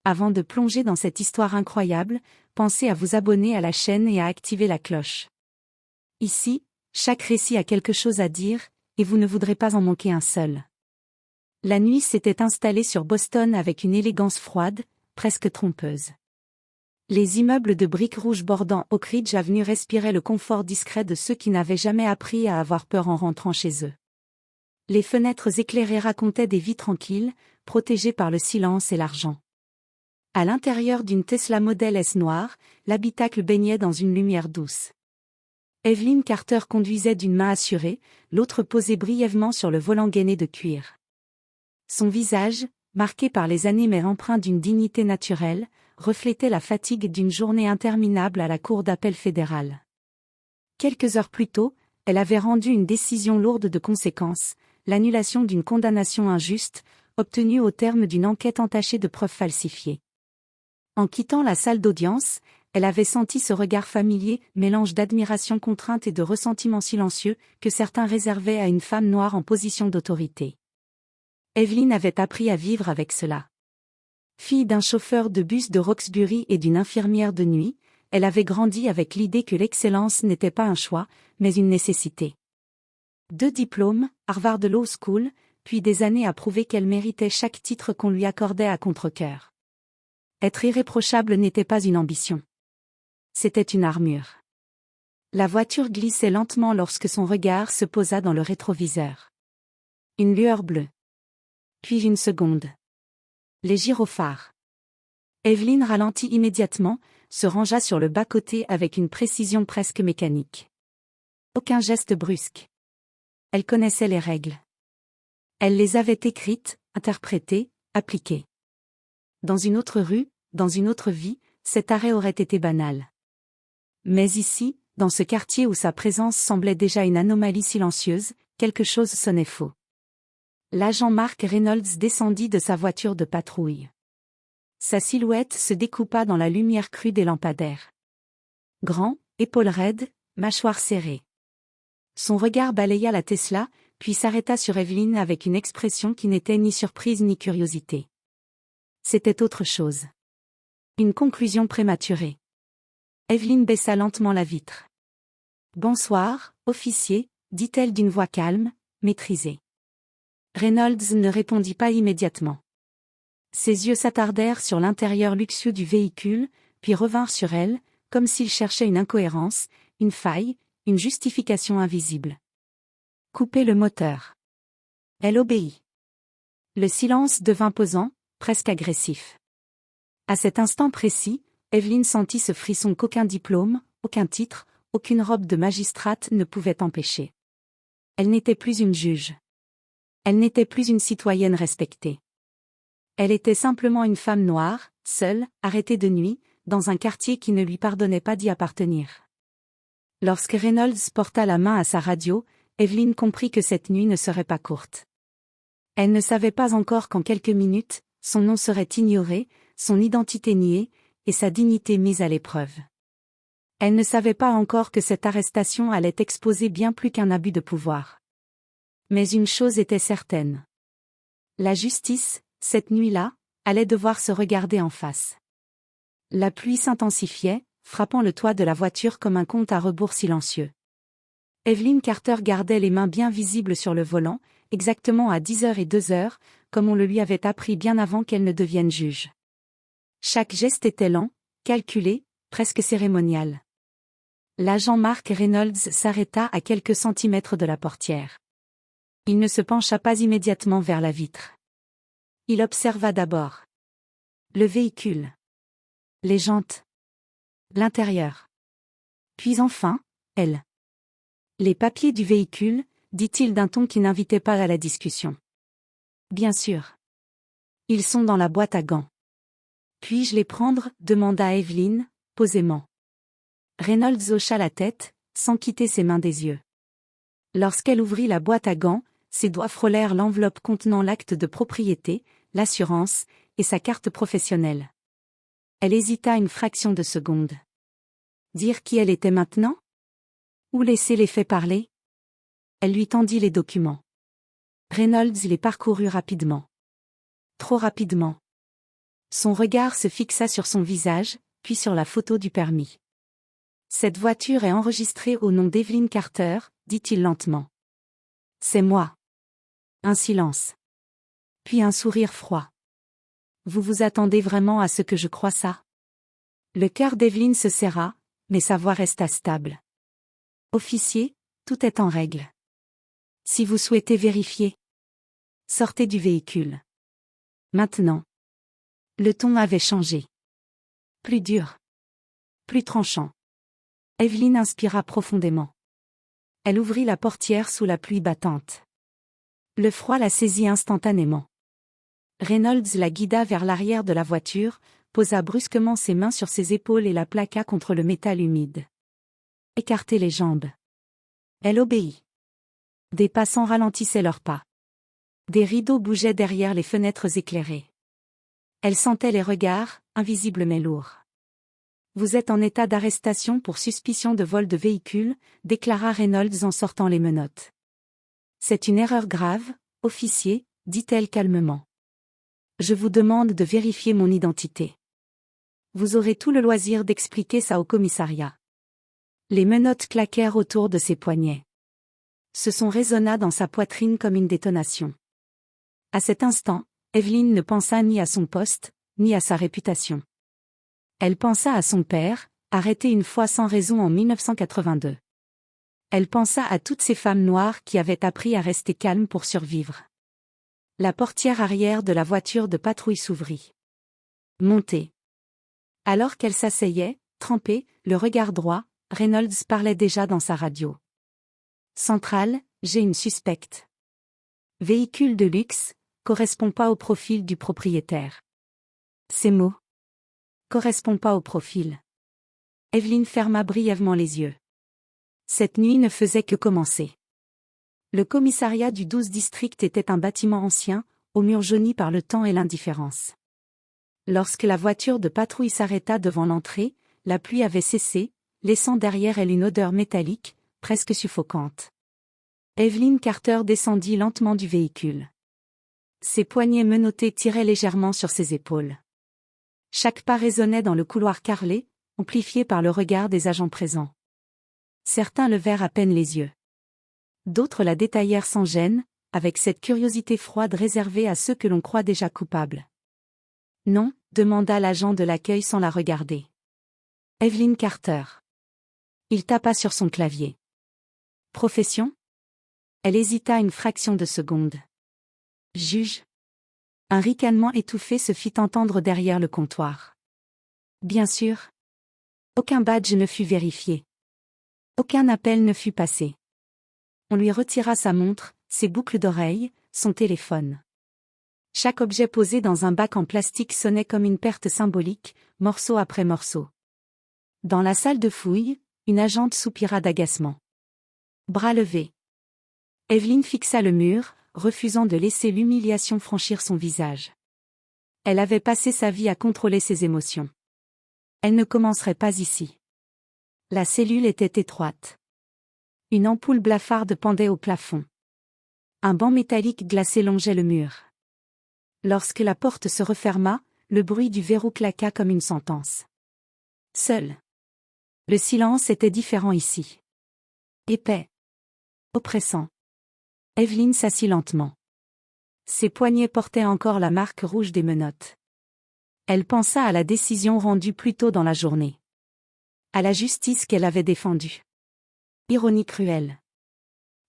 Avant de plonger dans cette histoire incroyable, pensez à vous abonner à la chaîne et à activer la cloche. Ici, chaque récit a quelque chose à dire, et vous ne voudrez pas en manquer un seul. La nuit s'était installée sur Boston avec une élégance froide, presque trompeuse. Les immeubles de briques rouges bordant Oak Ridge Avenue respiraient le confort discret de ceux qui n'avaient jamais appris à avoir peur en rentrant chez eux. Les fenêtres éclairées racontaient des vies tranquilles, protégées par le silence et l'argent. À l'intérieur d'une Tesla Model S noire, l'habitacle baignait dans une lumière douce. Evelyn Carter conduisait d'une main assurée, l'autre posée brièvement sur le volant gainé de cuir. Son visage, marqué par les années mais empreint d'une dignité naturelle, reflétait la fatigue d'une journée interminable à la cour d'appel fédérale. Quelques heures plus tôt, elle avait rendu une décision lourde de conséquences, l'annulation d'une condamnation injuste, obtenue au terme d'une enquête entachée de preuves falsifiées. En quittant la salle d'audience, elle avait senti ce regard familier, mélange d'admiration contrainte et de ressentiment silencieux, que certains réservaient à une femme noire en position d'autorité. Evelyn avait appris à vivre avec cela. Fille d'un chauffeur de bus de Roxbury et d'une infirmière de nuit, elle avait grandi avec l'idée que l'excellence n'était pas un choix, mais une nécessité. 2 diplômes, Harvard Law School, puis des années à prouver qu'elle méritait chaque titre qu'on lui accordait à contre-cœur. Être irréprochable n'était pas une ambition. C'était une armure. La voiture glissait lentement lorsque son regard se posa dans le rétroviseur. Une lueur bleue. Puis une seconde. Les gyrophares. Evelyn ralentit immédiatement, se rangea sur le bas-côté avec une précision presque mécanique. Aucun geste brusque. Elle connaissait les règles. Elle les avait écrites, interprétées, appliquées. Dans une autre rue, dans une autre vie, cet arrêt aurait été banal. Mais ici, dans ce quartier où sa présence semblait déjà une anomalie silencieuse, quelque chose sonnait faux. L'agent Mark Reynolds descendit de sa voiture de patrouille. Sa silhouette se découpa dans la lumière crue des lampadaires. Grand, épaules raides, mâchoire serrée. Son regard balaya la Tesla, puis s'arrêta sur Evelyn avec une expression qui n'était ni surprise ni curiosité. C'était autre chose. Une conclusion prématurée. Evelyn baissa lentement la vitre. « Bonsoir, officier », dit-elle d'une voix calme, maîtrisée. Reynolds ne répondit pas immédiatement. Ses yeux s'attardèrent sur l'intérieur luxueux du véhicule, puis revinrent sur elle, comme s'il cherchait une incohérence, une faille, une justification invisible. « Coupez le moteur. » Elle obéit. Le silence devint pesant, presque agressif. À cet instant précis, Evelyn sentit ce frisson qu'aucun diplôme, aucun titre, aucune robe de magistrate ne pouvait empêcher. Elle n'était plus une juge. Elle n'était plus une citoyenne respectée. Elle était simplement une femme noire, seule, arrêtée de nuit, dans un quartier qui ne lui pardonnait pas d'y appartenir. Lorsque Reynolds porta la main à sa radio, Evelyn comprit que cette nuit ne serait pas courte. Elle ne savait pas encore qu'en quelques minutes, son nom serait ignoré, son identité niée, et sa dignité mise à l'épreuve. Elle ne savait pas encore que cette arrestation allait exposer bien plus qu'un abus de pouvoir. Mais une chose était certaine. La justice, cette nuit-là, allait devoir se regarder en face. La pluie s'intensifiait, frappant le toit de la voiture comme un compte à rebours silencieux. Evelyn Carter gardait les mains bien visibles sur le volant, exactement à 10h et 2h, comme on le lui avait appris bien avant qu'elle ne devienne juge. Chaque geste était lent, calculé, presque cérémonial. L'agent Mark Reynolds s'arrêta à quelques centimètres de la portière. Il ne se pencha pas immédiatement vers la vitre. Il observa d'abord le véhicule, les jantes, l'intérieur. Puis enfin, elle. Les papiers du véhicule, dit-il d'un ton qui n'invitait pas à la discussion. Bien sûr. Ils sont dans la boîte à gants. Puis-je les prendre, demanda Evelyn, posément. Reynolds hocha la tête, sans quitter ses mains des yeux. Lorsqu'elle ouvrit la boîte à gants, ses doigts frôlèrent l'enveloppe contenant l'acte de propriété, l'assurance, et sa carte professionnelle. Elle hésita une fraction de seconde. Dire qui elle était maintenant? Ou laisser les faits parler? Elle lui tendit les documents. Reynolds les parcourut rapidement. Trop rapidement. Son regard se fixa sur son visage, puis sur la photo du permis. Cette voiture est enregistrée au nom d'Evelyn Carter, dit-il lentement. C'est moi. Un silence. Puis un sourire froid. Vous vous attendez vraiment à ce que je croie ça? Le cœur d'Evelyn se serra, mais sa voix resta stable. Officier, tout est en règle. Si vous souhaitez vérifier, sortez du véhicule. Maintenant. Le ton avait changé. Plus dur. Plus tranchant. Evelyn inspira profondément. Elle ouvrit la portière sous la pluie battante. Le froid la saisit instantanément. Reynolds la guida vers l'arrière de la voiture, posa brusquement ses mains sur ses épaules et la plaqua contre le métal humide. Écartez les jambes. Elle obéit. Des passants ralentissaient leurs pas. Des rideaux bougeaient derrière les fenêtres éclairées. Elle sentait les regards, invisibles mais lourds. Vous êtes en état d'arrestation pour suspicion de vol de véhicule, déclara Reynolds en sortant les menottes. C'est une erreur grave, officier, dit-elle calmement. Je vous demande de vérifier mon identité. Vous aurez tout le loisir d'expliquer ça au commissariat. Les menottes claquèrent autour de ses poignets. Ce son résonna dans sa poitrine comme une détonation. À cet instant, Evelyn ne pensa ni à son poste, ni à sa réputation. Elle pensa à son père, arrêté une fois sans raison en 1982. Elle pensa à toutes ces femmes noires qui avaient appris à rester calmes pour survivre. La portière arrière de la voiture de patrouille s'ouvrit. Montez. Alors qu'elle s'asseyait, trempée, le regard droit, Reynolds parlait déjà dans sa radio. Centrale, j'ai une suspecte. Véhicule de luxe, correspond pas au profil du propriétaire. Ces mots correspondent pas au profil. Evelyn ferma brièvement les yeux. Cette nuit ne faisait que commencer. Le commissariat du 12 district était un bâtiment ancien, aux murs jaunis par le temps et l'indifférence. Lorsque la voiture de patrouille s'arrêta devant l'entrée, la pluie avait cessé, laissant derrière elle une odeur métallique, presque suffocante. Evelyn Carter descendit lentement du véhicule. Ses poignets menottés tiraient légèrement sur ses épaules. Chaque pas résonnait dans le couloir carrelé, amplifié par le regard des agents présents. Certains levèrent à peine les yeux. D'autres la détaillèrent sans gêne, avec cette curiosité froide réservée à ceux que l'on croit déjà coupables. Non, demanda l'agent de l'accueil sans la regarder. Evelyn Carter. Il tapa sur son clavier. Profession? Elle hésita une fraction de seconde. Juge. Un ricanement étouffé se fit entendre derrière le comptoir. Bien sûr. Aucun badge ne fut vérifié. Aucun appel ne fut passé. On lui retira sa montre, ses boucles d'oreilles, son téléphone. Chaque objet posé dans un bac en plastique sonnait comme une perte symbolique, morceau après morceau. Dans la salle de fouille, une agente soupira d'agacement. Bras levés. Evelyn fixa le mur, refusant de laisser l'humiliation franchir son visage. Elle avait passé sa vie à contrôler ses émotions. Elle ne commencerait pas ici. La cellule était étroite. Une ampoule blafarde pendait au plafond. Un banc métallique glacé longeait le mur. Lorsque la porte se referma, le bruit du verrou claqua comme une sentence. Seul. Le silence était différent ici. Épais. Oppressant. Evelyn s'assit lentement. Ses poignets portaient encore la marque rouge des menottes. Elle pensa à la décision rendue plus tôt dans la journée. À la justice qu'elle avait défendue. Ironie cruelle.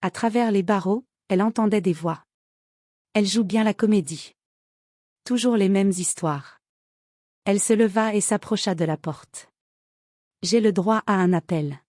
À travers les barreaux, elle entendait des voix. Elle joue bien la comédie. Toujours les mêmes histoires. Elle se leva et s'approcha de la porte. J'ai le droit à un appel.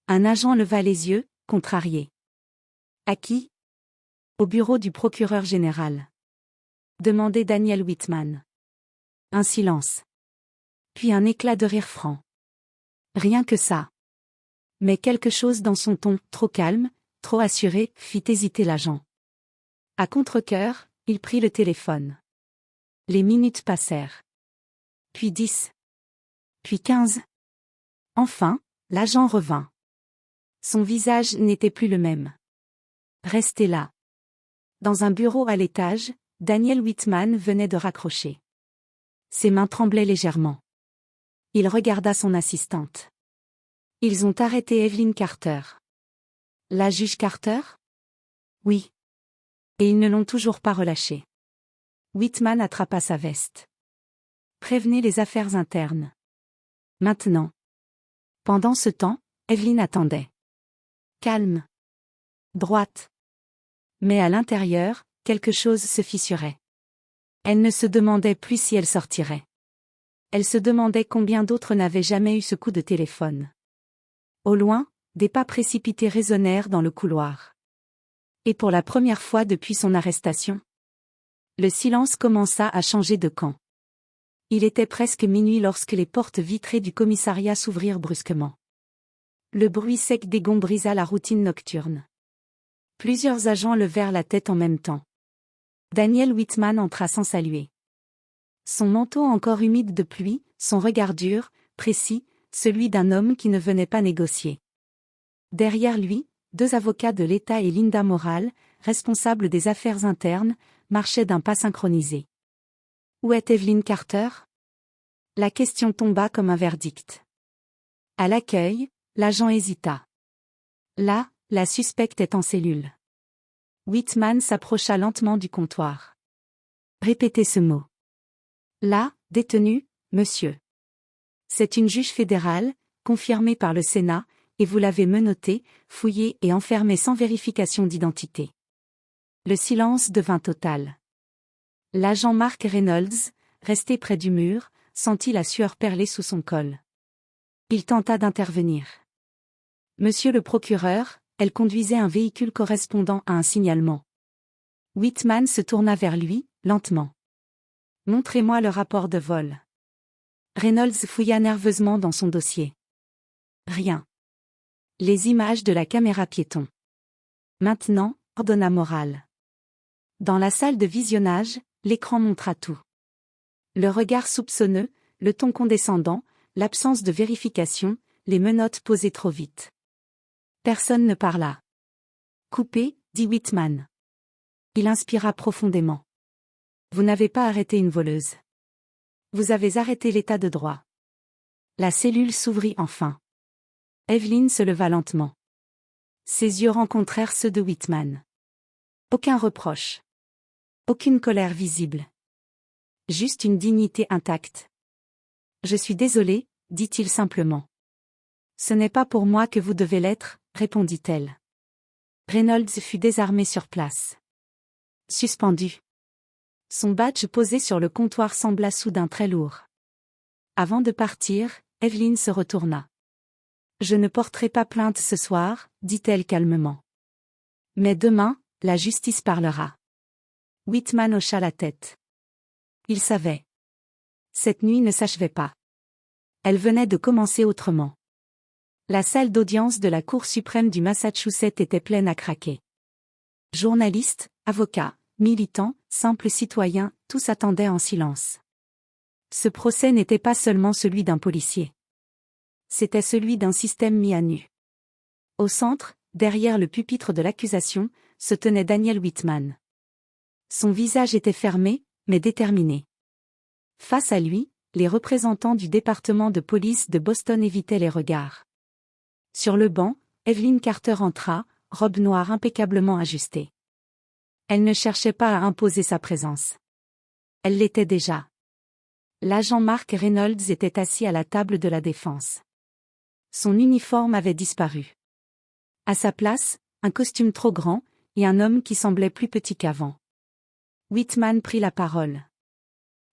Un agent leva les yeux, contrarié. À qui? Au bureau du procureur général. Demandait Daniel Whitman. Un silence. Puis un éclat de rire franc. Rien que ça. Mais quelque chose dans son ton, trop calme, trop assuré, fit hésiter l'agent. À contre-cœur, il prit le téléphone. Les minutes passèrent. Puis 10. Puis 15. Enfin, l'agent revint. Son visage n'était plus le même. Restez là. Dans un bureau à l'étage, Daniel Whitman venait de raccrocher. Ses mains tremblaient légèrement. Il regarda son assistante. Ils ont arrêté Evelyn Carter. La juge Carter? Oui. Et ils ne l'ont toujours pas relâchée. Whitman attrapa sa veste. Prévenez les affaires internes. Maintenant. Pendant ce temps, Evelyn attendait. Calme. Droite. Mais à l'intérieur, quelque chose se fissurait. Elle ne se demandait plus si elle sortirait. Elle se demandait combien d'autres n'avaient jamais eu ce coup de téléphone. Au loin, des pas précipités résonnèrent dans le couloir. Et pour la première fois depuis son arrestation, le silence commença à changer de camp. Il était presque minuit lorsque les portes vitrées du commissariat s'ouvrirent brusquement. Le bruit sec des gonds brisa la routine nocturne. Plusieurs agents levèrent la tête en même temps. Daniel Whitman entra sans saluer. Son manteau encore humide de pluie, son regard dur, précis, celui d'un homme qui ne venait pas négocier. Derrière lui, 2 avocats de l'État et Linda Morale, responsable des affaires internes, marchaient d'un pas synchronisé. Où est Evelyn Carter? La question tomba comme un verdict. À l'accueil, l'agent hésita. Là, la suspecte est en cellule. Whitman s'approcha lentement du comptoir. Répétez ce mot. Là, détenue, monsieur. C'est une juge fédérale, confirmée par le Sénat, et vous l'avez menottée, fouillée et enfermée sans vérification d'identité. Le silence devint total. L'agent Mark Reynolds, resté près du mur, sentit la sueur perler sous son col. Il tenta d'intervenir. Monsieur le procureur, elle conduisait un véhicule correspondant à un signalement. Whitman se tourna vers lui, lentement. Montrez-moi le rapport de vol. Reynolds fouilla nerveusement dans son dossier. Rien. Les images de la caméra piéton. Maintenant, ordonna Morale. Dans la salle de visionnage, l'écran montra tout. Le regard soupçonneux, le ton condescendant, l'absence de vérification, les menottes posées trop vite. Personne ne parla. Coupé, dit Whitman. Il inspira profondément. Vous n'avez pas arrêté une voleuse. Vous avez arrêté l'état de droit. La cellule s'ouvrit enfin. Evelyn se leva lentement. Ses yeux rencontrèrent ceux de Whitman. Aucun reproche. Aucune colère visible. Juste une dignité intacte. Je suis désolé, dit-il simplement. Ce n'est pas pour moi que vous devez l'être, répondit-elle. Reynolds fut désarmé sur place. Suspendu. Son badge posé sur le comptoir sembla soudain très lourd. Avant de partir, Evelyn se retourna. Je ne porterai pas plainte ce soir, dit-elle calmement. Mais demain, la justice parlera. Whitman hocha la tête. Il savait. Cette nuit ne s'achevait pas. Elle venait de commencer autrement. La salle d'audience de la Cour suprême du Massachusetts était pleine à craquer. Journalistes, avocats, militants, simples citoyens, tous attendaient en silence. Ce procès n'était pas seulement celui d'un policier. C'était celui d'un système mis à nu. Au centre, derrière le pupitre de l'accusation, se tenait Daniel Whitman. Son visage était fermé, mais déterminé. Face à lui, les représentants du département de police de Boston évitaient les regards. Sur le banc, Evelyn Carter entra, robe noire impeccablement ajustée. Elle ne cherchait pas à imposer sa présence. Elle l'était déjà. L'agent Mark Reynolds était assis à la table de la défense. Son uniforme avait disparu. À sa place, un costume trop grand, et un homme qui semblait plus petit qu'avant. Whitman prit la parole.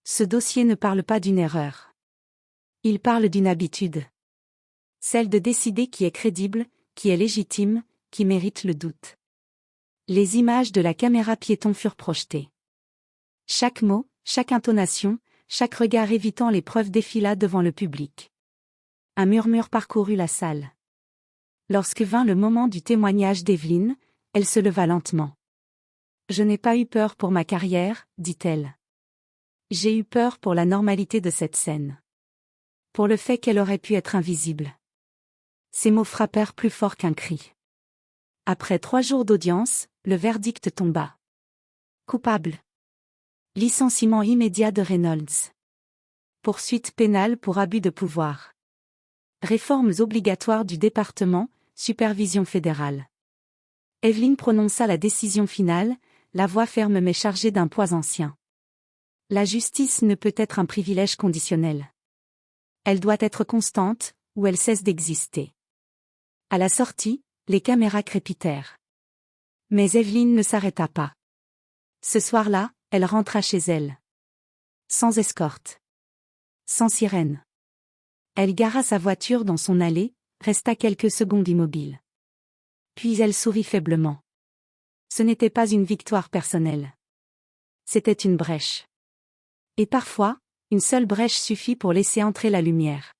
Ce dossier ne parle pas d'une erreur. Il parle d'une habitude. Celle de décider qui est crédible, qui est légitime, qui mérite le doute. Les images de la caméra piéton furent projetées. Chaque mot, chaque intonation, chaque regard évitant les preuves défila devant le public. Un murmure parcourut la salle. Lorsque vint le moment du témoignage d'Evelyn, elle se leva lentement. « Je n'ai pas eu peur pour ma carrière, dit-elle. J'ai eu peur pour la normalité de cette scène. Pour le fait qu'elle aurait pu être invisible. » Ces mots frappèrent plus fort qu'un cri. Après 3 jours d'audience, le verdict tomba. Coupable. Licenciement immédiat de Reynolds. Poursuite pénale pour abus de pouvoir. Réformes obligatoires du département, supervision fédérale. Evelyne prononça la décision finale, la voix ferme mais chargée d'un poids ancien. La justice ne peut être un privilège conditionnel. Elle doit être constante, ou elle cesse d'exister. À la sortie, les caméras crépitèrent. Mais Evelyne ne s'arrêta pas. Ce soir-là, elle rentra chez elle. Sans escorte. Sans sirène. Elle gara sa voiture dans son allée, resta quelques secondes immobile. Puis elle sourit faiblement. Ce n'était pas une victoire personnelle. C'était une brèche. Et parfois, une seule brèche suffit pour laisser entrer la lumière.